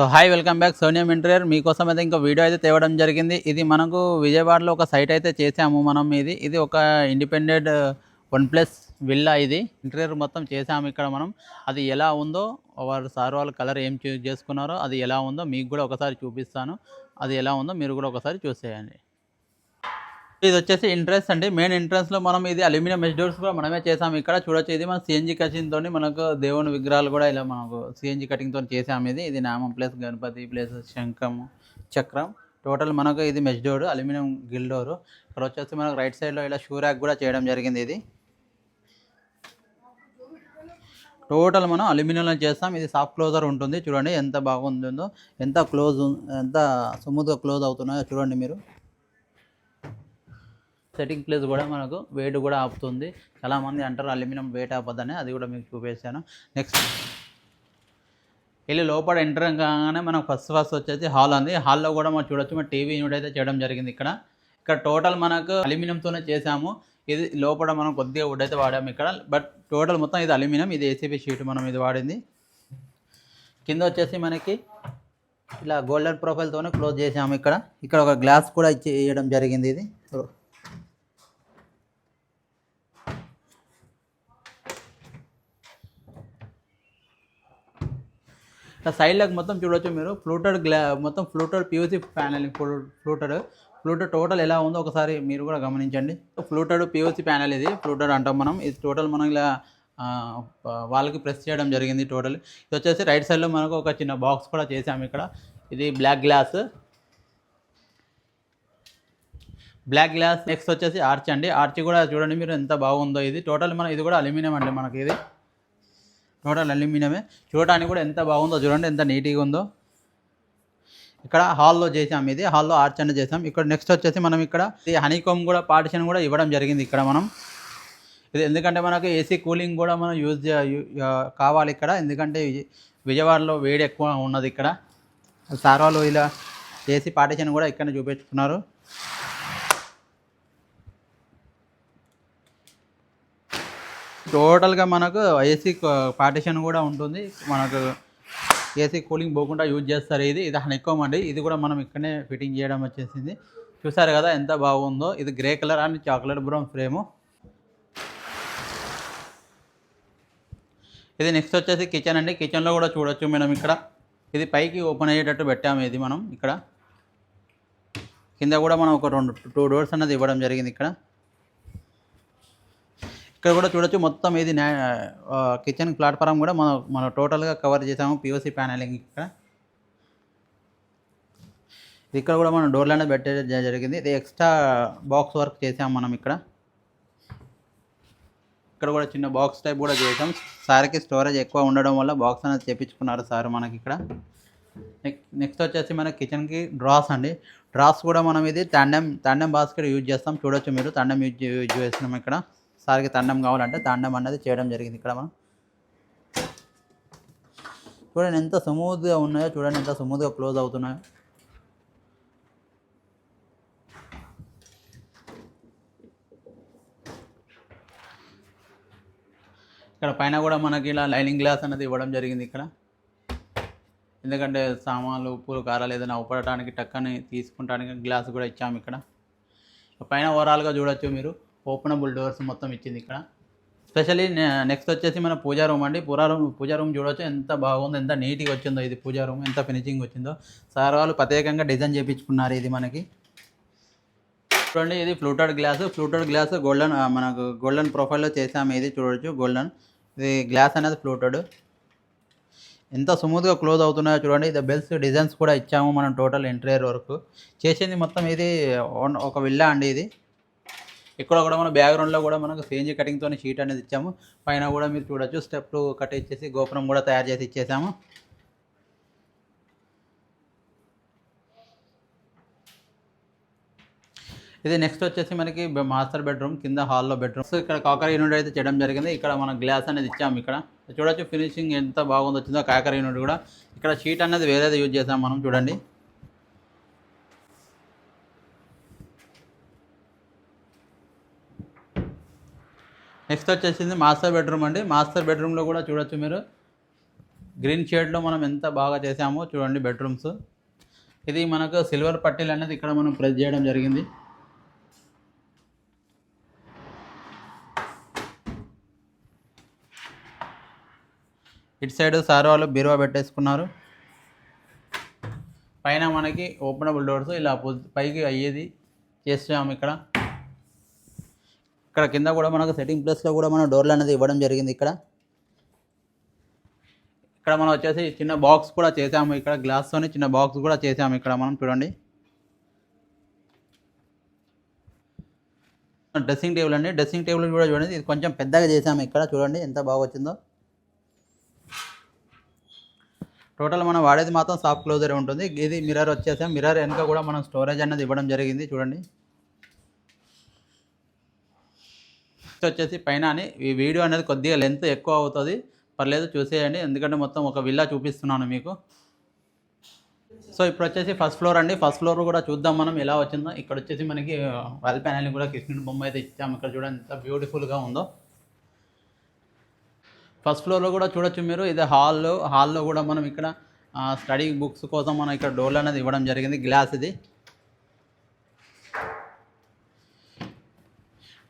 So hi welcome back సోనియం interior మీకోసం అయితే ఇంకో వీడియో అయితే తేవడం జరిగింది. ఇది మనకు విజయవాడలో ఒక సైట్ అయితే చేసాము మనం. ఇది ఒక ఇండిపెండెంట్ వన్ ప్లస్ విల్లా. ఇది ఇంటీరియర్ మొత్తం చేసాము ఇక్కడ మనం. అది ఎలా ఉందో వాళ్ళు కలర్ ఏం చూస్ చేసుకున్నారో అది ఎలా ఉందో మీకు కూడా ఒకసారి చూపిస్తాను. అది ఎలా ఉందో మీరు కూడా ఒకసారి చూసేయండి. ఇది వచ్చేసి ఎంట్రన్స్ అండి. మెయిన్ ఎంట్రన్స్లో మనం ఇది అల్యూమినియం మెష్ డోర్స్ కూడా మనమే చేసాము. ఇక్కడ చూడొచ్చు, ఇది మన సిఎన్జీ కటింగ్తో మనకు దేవుని విగ్రహాలు కూడా ఇలా మనకు సిఎన్జీ కటింగ్తో చేసాము. ఇది నామం ప్లస్ గణపతి ప్లస్ శంఖం చక్రం. టోటల్ మనకు ఇది mesh door, aluminium Gill door. ఇక్కడ వచ్చేసి మనకు రైట్ సైడ్లో ఇలా షూ ర్యాక్ కూడా చేయడం జరిగింది. ఇది టోటల్ మనం అల్యూమినియంలో చేస్తాం. ఇది సాఫ్ట్ క్లోజర్ ఉంటుంది. చూడండి ఎంత బాగుంటుందో, ఎంత స్మూత్గా క్లోజ్ అవుతున్నాయో చూడండి మీరు. సెట్టింగ్ ప్లేస్ కూడా మనకు వెయిట్ కూడా ఆపుతుంది. చాలామంది అంటారు అల్యూమినియం వెయిట్ ఆపదని, అది కూడా మీకు చూపించాను. నెక్స్ట్ వెళ్ళి లోపల ఎంటర్ కాగానే మనకు ఫస్ట్ వచ్చేసి హాల్ ఉంది. హాల్లో కూడా మనం చూడొచ్చు, మన టీవీ యూనిట్ అయితే చేయడం జరిగింది. ఇక్కడ టోటల్ మనకు అల్యూమినియంతోనే చేసాము. ఇది లోపల మనం కొద్దిగా వుడ్ అయితే వాడాము ఇక్కడ, బట్ టోటల్ మొత్తం ఇది అల్యూమినియం. ఇది ఏసీబీ షీట్ మనం ఇది వాడింది. కింద వచ్చేసి మనకి ఇలా గోల్డెన్ ప్రొఫైల్తోనే క్లోజ్ చేసాము. ఇక్కడ ఒక గ్లాస్ కూడా ఇచ్చేయడం జరిగింది. ఇది సైడ్లకు మొత్తం చూడొచ్చు మీరు. మొత్తం fluted PVC panel. Fluted total ఎలా ఉందో ఒకసారి మీరు కూడా గమనించండి. ఫ్లూటెడ్ పివిసి ప్యానల్, ఇది ఫ్లూటెడ్ అంటాం మనం. ఇది టోటల్ మనం ఇలా వాళ్ళకి ప్రెస్ చేయడం జరిగింది. టోటల్ ఇది వచ్చేసి రైట్ సైడ్లో మనకు ఒక చిన్న బాక్స్ కూడా చేసాము ఇక్కడ. ఇది బ్లాక్ గ్లాస్. నెక్స్ట్ వచ్చేసి ఆర్చ్ అండి. ఆర్చ్ కూడా చూడండి మీరు ఎంత బాగుందో. ఇది టోటల్ ఇది కూడా అల్యూమినియం అండి. మనకి ఇది టోటల్ అల్యూమినియమే. చూడటానికి కూడా ఎంత బాగుందో చూడండి, ఎంత నీట్గా ఉందో. ఇక్కడ హాల్లో చేసాం. ఇది హాల్లో ఆర్చ్ అనేది చేసాం. ఇక్కడ నెక్స్ట్ వచ్చేసి మనం ఇక్కడ ఈ హనీకోమ్ కూడా పార్టిషన్ కూడా ఇవ్వడం జరిగింది ఇక్కడ మనం. ఇది ఎందుకంటే మనకు ఏసీ కూలింగ్ కూడా మనం కావాలి ఇక్కడ, ఎందుకంటే విజయవాడలో వేడి ఎక్కువ ఉన్నది ఇక్కడ. సార్ వాళ్ళు ఇలా ఏసీ పార్టిషన్ కూడా ఇక్కడ చూపించుకున్నారు. టోటల్గా మనకు ఏసీ పార్టిషన్ కూడా ఉంటుంది. మనకు ఏసీ కూలింగ్ పోకుండా యూజ్ చేస్తారు. ఇది హనీకోమ్ అండి. ఇది కూడా మనం ఇక్కడనే ఫిట్టింగ్ చేయడం వచ్చేసింది. చూసారు కదా ఎంత బాగుందో. ఇది grey colour and chocolate brown frame. ఇది నెక్స్ట్ వచ్చేసి కిచెన్ అండి. కిచెన్లో కూడా చూడొచ్చు మనం ఇక్కడ. ఇది పైకి ఓపెన్ అయ్యేటట్టు పెట్టాము. ఇది మనం ఇక్కడ కింద కూడా మనం ఒక 2 డోర్స్ అన్నది ఇవ్వడం జరిగింది. ఇక్కడ కూడా చూడొచ్చు, మొత్తం ఇది కిచెన్ ప్లాట్ఫారం కూడా మనం టోటల్గా కవర్ చేసాము. పిఓసి ప్యానలింగ్ ఇక్కడ కూడా మనం డోర్లు అనేది పెట్టే జరిగింది. ఇది ఎక్స్ట్రా బాక్స్ వర్క్ చేసాము మనం ఇక్కడ కూడా చిన్న బాక్స్ టైప్ కూడా చేసాం. సార్కి స్టోరేజ్ ఎక్కువ ఉండడం వల్ల బాక్స్ అనేది చేపించుకున్నారు సార్ మనకి ఇక్కడ. నెక్స్ట్ వచ్చేసి మన కిచెన్కి డ్రాస్ అండి. డ్రాస్ కూడా మనం ఇది తాండం బాస్కెట్ యూజ్ చేస్తాం. చూడొచ్చు మీరు, తాండం యూజ్ చేస్తున్నాం ఇక్కడ. సార్కి తాండం కావాలంటే తాండం అన్నది చేయడం జరిగింది ఇక్కడ మనం. చూడండి ఎంత స్మూత్గా ఉన్నాయో, చూడండి ఎంత స్మూత్గా క్లోజ్ అవుతున్నాయో. ఇక్కడ పైన కూడా మనకి ఇలా లైనింగ్ గ్లాస్ అనేది ఇవ్వడం జరిగింది ఇక్కడ, ఎందుకంటే సామాన్లు ఉప్పులు కారాలు ఏదైనా ఉపడటానికి టక్కని తీసుకుంటానికి గ్లాస్ కూడా ఇచ్చాము ఇక్కడ. పైన ఓవరాల్గా చూడొచ్చు మీరు, ఓపెనబుల్ డోర్స్ మొత్తం ఇచ్చింది ఇక్కడ. స్పెషల్లీ నెక్స్ట్ వచ్చేసి మన పూజా రూమ్ అండి. పూజా రూమ్ చూడవచ్చు ఎంత బాగుందో, ఎంత నీట్గా వచ్చిందో. ఇది పూజా రూమ్ ఎంత ఫినిషింగ్ వచ్చిందో. సార్ వాళ్ళు ప్రత్యేకంగా డిజైన్ చేయించుకున్నారు ఇది మనకి. చూడండి ఇది ఫ్లూటెడ్ గ్లాస్ మనకు గోల్డెన్ ప్రొఫైల్లో చేసాము. ఇది చూడవచ్చు గోల్డెన్. ఇది గ్లాస్ అనేది ఫ్లూటెడ్. ఎంత స్మూత్గా క్లోజ్ అవుతున్నాయో చూడండి. ఇది బెల్స్ డిజైన్స్ కూడా ఇచ్చాము మనం. టోటల్ ఇంటీరియర్ వర్క్ చేసింది మొత్తం. ఇది ఒక విల్లా అండి. ఇది ఇక్కడ కూడా మన బ్యాక్గ్రౌండ్లో కూడా మనకు సిఎన్జీ కటింగ్తో షీట్ అనేది ఇచ్చాము. పైన కూడా మీరు చూడొచ్చు స్టెప్లు కట్ ఇచ్చేసి గోపురం కూడా తయారు చేసి ఇచ్చేసాము. ఇది నెక్స్ట్ వచ్చేసి మనకి మాస్టర్ బెడ్రూమ్, కింద హాల్లో బెడ్రూమ్స్. ఇక్కడ కాకర్ యూనిట్ అయితే చేయడం జరిగింది. ఇక్కడ మనం గ్లాస్ అనేది ఇచ్చాము. ఇక్కడ చూడొచ్చు ఫినిషింగ్ ఎంత బాగుంది వచ్చిందో. కాకర్ యూనిట్ కూడా ఇక్కడ షీట్ అనేది వేరేది యూజ్ చేసాం మనం. చూడండి నెక్స్ట్ వచ్చేసింది మాస్టర్ బెడ్రూమ్ అండి. మాస్టర్ బెడ్రూమ్లో కూడా చూడొచ్చు మీరు గ్రీన్ షేడ్లో మనం ఎంత బాగా చేసామో చూడండి బెడ్రూమ్స్. ఇది మనకు సిల్వర్ పట్టీలు అనేది ఇక్కడ మనం ప్రెస్ చేయడం జరిగింది. ఇటు సైడ్ సార్ వాళ్ళు బీరువా పెట్టేసుకున్నారు. పైన మనకి ఓపెనబుల్ డోర్స్ ఇలా పైకి అయ్యేది చేసాము. ఇక్కడ కింద కూడా మనకు సెట్టింగ్ ప్లేస్లో కూడా మనం డోర్లు అనేది ఇవ్వడం జరిగింది. ఇక్కడ మనం వచ్చేసి చిన్న బాక్స్ కూడా చేసాము. ఇక్కడ గ్లాస్తోని చిన్న బాక్స్ కూడా చేసాము. ఇక్కడ మనం చూడండి డ్రెస్సింగ్ టేబుల్ అండి. డ్రెస్సింగ్ టేబుల్ కూడా చూడండి, ఇది కొంచెం పెద్దగా చేసాము. ఇక్కడ చూడండి ఎంత బాగా వచ్చిందో. టోటల్ మనం వాడేది మాత్రం సాఫ్ట్ క్లోజర్ ఉంటుంది. ఇది మిర్రర్ వచ్చేసాం. మిర్రర్ వెనుక కూడా మనం స్టోరేజ్ అనేది ఇవ్వడం జరిగింది. చూడండి వచ్చేసి పైన అని ఈ వీడియో అనేది కొద్దిగా లెంత్ ఎక్కువ అవుతుంది, పర్లేదు చూసేయండి, ఎందుకంటే మొత్తం ఒక విల్లా చూపిస్తున్నాను మీకు. సో ఇప్పుడు వచ్చేసి ఫస్ట్ ఫ్లోర్ అండి. ఫస్ట్ ఫ్లోర్ కూడా చూద్దాం మనం ఎలా వచ్చిందో. ఇక్కడ వచ్చేసి మనకి వాల్ ప్యానల్ కూడా కృష్ణుడి బొమ్మ అయితే ఇచ్చాము. ఇక్కడ చూడండి ఎంత బ్యూటిఫుల్గా ఉందో. ఫస్ట్ ఫ్లోర్లో కూడా చూడొచ్చు మీరు. ఇది హాల్లో కూడా మనం ఇక్కడ స్టడీ బుక్స్ కోసం మనం ఇక్కడ డోర్లు అనేది ఇవ్వడం జరిగింది. గ్లాస్ ఇది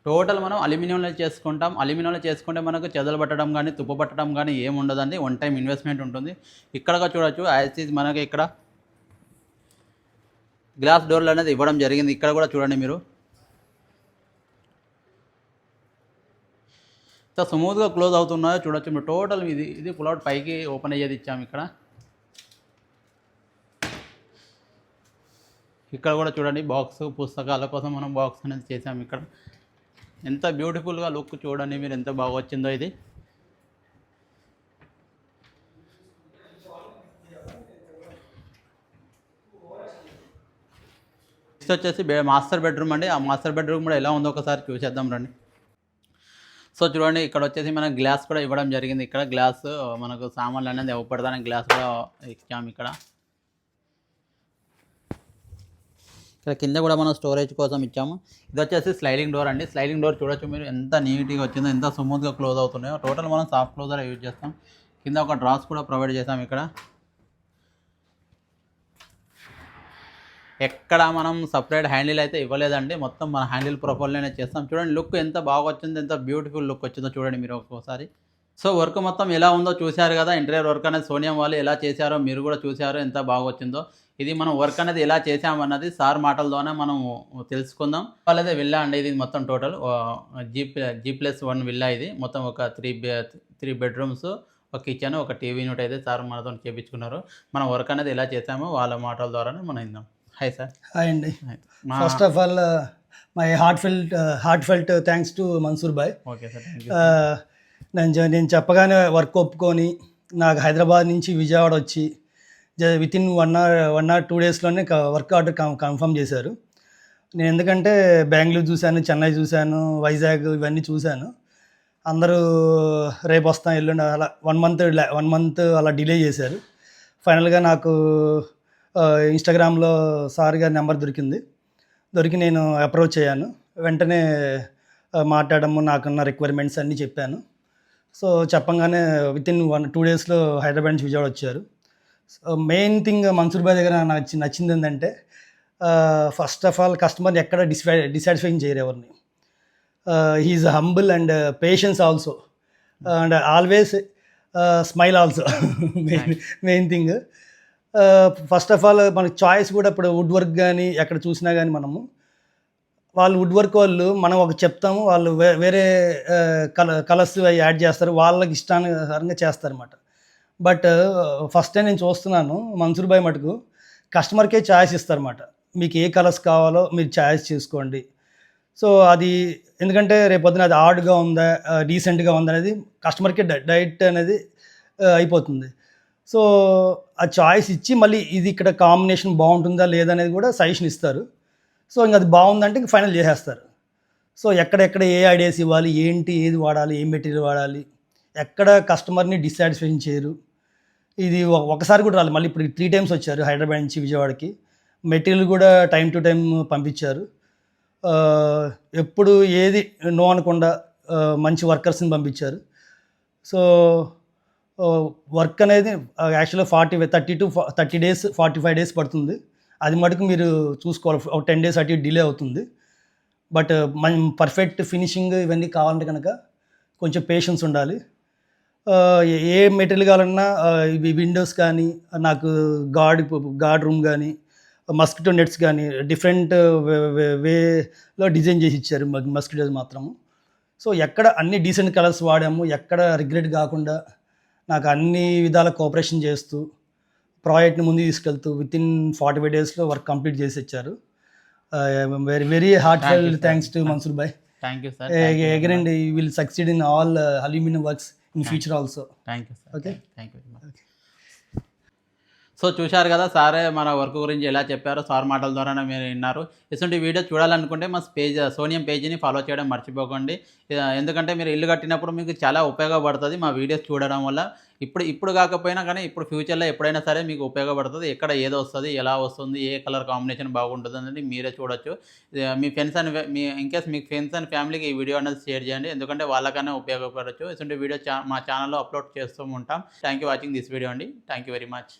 టోటల్ మనం అల్యూమినియంలో చేసుకుంటాం. అల్యూమినియంలో చేసుకుంటే మనకు చెదలు పట్టడం కానీ తుప్పు పట్టడం కానీ ఏమి ఉండదండి. వన్ టైం ఇన్వెస్ట్మెంట్ ఉంటుంది. ఇక్కడ చూడొచ్చు యాజ్ మనకి ఇక్కడ గ్లాస్ డోర్లు అనేది ఇవ్వడం జరిగింది. ఇక్కడ కూడా చూడండి మీరు ఎంత స్మూత్గా క్లోజ్ అవుతున్నాయో చూడొచ్చు మీరు. టోటల్ ఇది పుల్అవుట్ పైకి ఓపెన్ అయ్యేది ఇచ్చాము. ఇక్కడ కూడా చూడండి బాక్స్, పుస్తకాల కోసం మనం బాక్స్ అనేది చేసాము. ఇక్కడ ఎంత బ్యూటిఫుల్గా లుక్ చూడండి మీరు, ఎంత బాగా వచ్చిందో. ఇది వచ్చేసి మాస్టర్ బెడ్రూమ్ అండి. ఆ మాస్టర్ బెడ్రూమ్ కూడా ఎలా ఉందో ఒకసారి చూసేద్దాం రండి. సో చూడండి ఇక్కడ వచ్చేసి మనకు గ్లాస్ కూడా ఇవ్వడం జరిగింది. ఇక్కడ గ్లాస్ మనకు సామాన్లు అనేది ఇవ్వబడతానికి గ్లాస్ కూడా ఇచ్చాము. ఇక్కడ కింద కూడా మనం స్టోరేజ్ కోసం ఇచ్చాము. ఇది వచ్చేసి స్లైడింగ్ డోర్ అండి. స్లైడింగ్ డోర్ చూడొచ్చు మీరు ఎంత నీట్గా వచ్చిందో, ఎంత స్మూత్గా క్లోజ్ అవుతున్నాయో. టోటల్ మనం సాఫ్ట్ క్లోజర్ యూజ్ చేస్తాం. కింద ఒక డ్రాస్ కూడా ప్రొవైడ్ చేసాం. ఎక్కడ మనం సపరేట్ హ్యాండిల్ అయితే ఇవ్వలేదండి, మొత్తం మన హ్యాండిల్ ప్రొఫైల్లోనే చేస్తాం. చూడండి లుక్ ఎంత బాగా వచ్చిందో, ఎంత బ్యూటిఫుల్ లుక్ వచ్చిందో చూడండి మీరు ఒక్కోసారి. సో వర్క్ మొత్తం ఎలా ఉందో చూశారు కదా. ఇంటీరియర్ వర్క్ అనేది సోనియం వాళ్ళు ఎలా చేశారో మీరు కూడా చూశారు, ఎంత బాగా వచ్చిందో. ఇది మనం వర్క్ అనేది ఎలా చేసామన్నది సార్ మాటలతోనే మనం తెలుసుకుందాం. వాళ్ళదే విల్లా అండి. ఇది మొత్తం టోటల్ G+1 విల్లా. ఇది మొత్తం ఒక త్రీ బెడ్రూమ్స్, ఒక కిచెన్, ఒక టీవీ యూనిట్ అయితే సార్ మనతో చేయించుకున్నారు. మనం వర్క్ అనేది ఎలా చేసామో వాళ్ళ మాటల ద్వారానే మనం విందాం. Hi sir. హాయ్ అండి. First of all my heartfelt thanks to Mansoor Bhai. Okay sir. నేను చెప్పగానే వర్క్ ఒప్పుకొని నాకు హైదరాబాద్ నుంచి విజయవాడ వచ్చి వితిన్ 1 or 2 డేస్లోనే వర్క్ ఆర్డర్ కన్ఫర్మ్ చేశారు. నేను ఎందుకంటే బెంగళూరు చూశాను, చెన్నై చూశాను, వైజాగ్ ఇవన్నీ చూశాను. అందరూ రేపు వస్తాం ఎల్లుండి అలా 1 మంత్ అలా డిలే చేశారు. ఫైనల్గా నాకు ఇన్స్టాగ్రామ్లో సార్ గారి నెంబర్ దొరికి నేను అప్రోచ్ అయ్యాను. వెంటనే మాట్లాడము, నాకున్న రిక్వైర్మెంట్స్ అన్నీ చెప్పాను. సో చెప్పంగానే వితిన్ 1-2 డేస్లో హైదరాబాద్ నుంచి విజయవాడ వచ్చారు. సో మెయిన్ థింగ్ మన్సూర్ భాయ్ దగ్గర నాకు నచ్చింది ఏంటంటే, ఫస్ట్ ఆఫ్ ఆల్ కస్టమర్ని ఎక్కడ డిసాటిస్ఫైయింగ్ చేయరు ఎవరిని. He is humble and patience also, and always smile also. Main thing. First of all మనకి చాయిస్ కూడా ఇప్పుడు వుడ్ వర్క్ కానీ ఎక్కడ చూసినా కానీ వాళ్ళు వుడ్ వర్క్ వాళ్ళు మనం ఒక చెప్తాము, వాళ్ళు వేరే కలర్స్ యాడ్ చేస్తారు, వాళ్ళకి ఇష్టానుసారంగా చేస్తారన్నమాట. బట్ ఫస్ట్ టైం నేను చూస్తున్నాను మన్సూర్ భాయ్ మటుకు కస్టమర్కే ఛాయిస్ ఇస్తారన్నమాట. మీకు ఏ కలర్స్ కావాలో మీరు ఛాయిస్ చేసుకోండి. సో అది ఎందుకంటే రేపొద్దున అది ఆర్డ్గా ఉందా, డీసెంట్గా ఉందా అనేది కస్టమర్కి డైట్ అనేది అయిపోతుంది. సో ఆ చాయిస్ ఇచ్చి మళ్ళీ ఇది ఇక్కడ కాంబినేషన్ బాగుంటుందా లేదా అనేది కూడా సజెషన్ ఇస్తారు. సో ఇంక అది బాగుందంటే ఇంక ఫైనల్ చేసేస్తారు. సో ఎక్కడెక్కడ ఏ ఐడియాస్ ఇవ్వాలి, ఏది వాడాలి, ఏ మెటీరియల్ వాడాలి, ఎక్కడ కస్టమర్ని డిసాటిస్ఫాక్షన్ చేయరు. ఇది ఒకసారి కూడా రాలేదు. మళ్ళీ ఇప్పుడు 3 times వచ్చారు హైదరాబాద్ నుంచి విజయవాడకి. మెటీరియల్ కూడా టైం టు టైం పంపించారు. ఎప్పుడు ఏది నో అనకుండా మంచి వర్కర్స్ని పంపించారు. సో వర్క్ అనేది యాక్చువల్గా 30 డేస్ 45 డేస్ పడుతుంది. అది మటుకు మీరు చూసుకోవాలి. ఒక 10 డేస్ అటు ఇటు డిలే అవుతుంది. బట్ మనం పర్ఫెక్ట్ ఫినిషింగ్ ఇవన్నీ కావాలంటే కనుక కొంచెం పేషెన్స్ ఉండాలి. ఏ మెటీరియల్ కావాలన్నా ఇవి విండోస్ కానీ, నాకు గార్డ్ రూమ్ కానీ, మస్కిటో నెట్స్ కానీ డిఫరెంట్ వేలో డిజైన్ చేసి ఇచ్చారు మస్కిటోస్ మాత్రము. సో ఎక్కడ అన్ని డీసెంట్ కలర్స్ వాడాము, ఎక్కడ రిగ్రెట్ కాకుండా నాకు అన్ని విధాల కోఆపరేషన్ చేస్తూ ప్రాజెక్ట్ని ముందుకు తీసుకెళ్తూ వితిన్ 45 డేస్లో వర్క్ కంప్లీట్ చేసి ఇచ్చారు. Very very heartful thanks to Mansoor Bhai. Thank you sir. Again and you will succeed in all aluminum works in future also. Thank you sir. Okay. Thank you very much. So చూశారు కదా, సారే మన work గురించి ఎలా చెప్పారో sir మాటల ద్వారానే మీరు విన్నారు. ఇటువంటి వీడియో చూడాలనుకుంటే మా సోనియం పేజీని ఫాలో చేయడం మర్చిపోకండి. ఎందుకంటే మీరు ఇల్లు కట్టినప్పుడు మీకు చాలా ఉపయోగపడుతుంది మా వీడియోస్ చూడడం వల్ల. ఇప్పుడు కాకపోయినా కానీ ఇప్పుడు ఫ్యూచర్లో ఎప్పుడైనా సరే మీకు ఉపయోగపడుతుంది. ఎక్కడ ఏదో వస్తుంది, ఎలా వస్తుంది, ఏ కలర్ కాంబినేషన్ బాగుంటుంది అనేది మీరే చూడొచ్చు. మీ ఫ్రెండ్స్ అండ్ ఇన్కేస్ మీ ఫ్రెండ్స్ అండ్ ఫ్యామిలీకి ఈ వీడియో అనేది షేర్ చేయండి, ఎందుకంటే వాళ్ళకన్నా ఉపయోగపడవచ్చు. ఇటువంటి వీడియో మా ఛానల్లో అప్లోడ్ చేస్తూ ఉంటాం. Thank you watching this video అండి. Thank you very much.